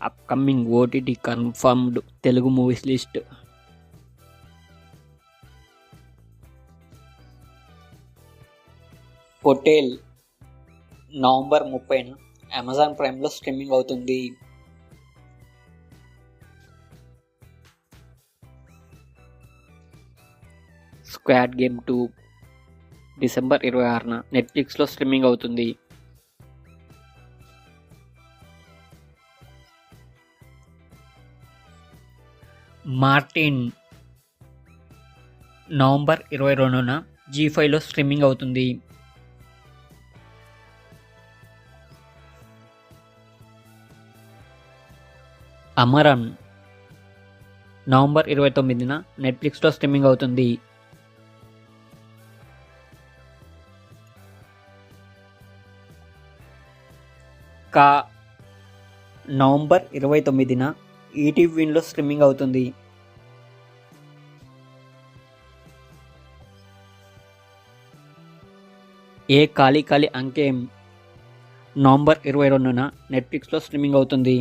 Upcoming OTT confirmed Telugu movies list. Hotel November 30న Amazon ప్రైమ్లో streaming అవుతుంది. స్క్వాడ్ గేమ్ 2 డిసెంబర్ 26న నెట్ఫ్లిక్స్లో స్ట్రీమింగ్ అవుతుంది. మార్టిన్ నవంబర్ 22న జీ5లో స్ట్రీమింగ్ అవుతుంది. అమరన్ నవంబర్ 29న నెట్ఫ్లిక్స్లో స్ట్రీమింగ్ అవుతుంది. కా నవంబర్ 29న ఈటీవీ విన్లో స్ట్రీమింగ్ అవుతుంది. ఏ కాళీ కాళీ అంకేం నవంబర్ 22న నెట్ఫ్లిక్స్లో స్ట్రీమింగ్ అవుతుంది.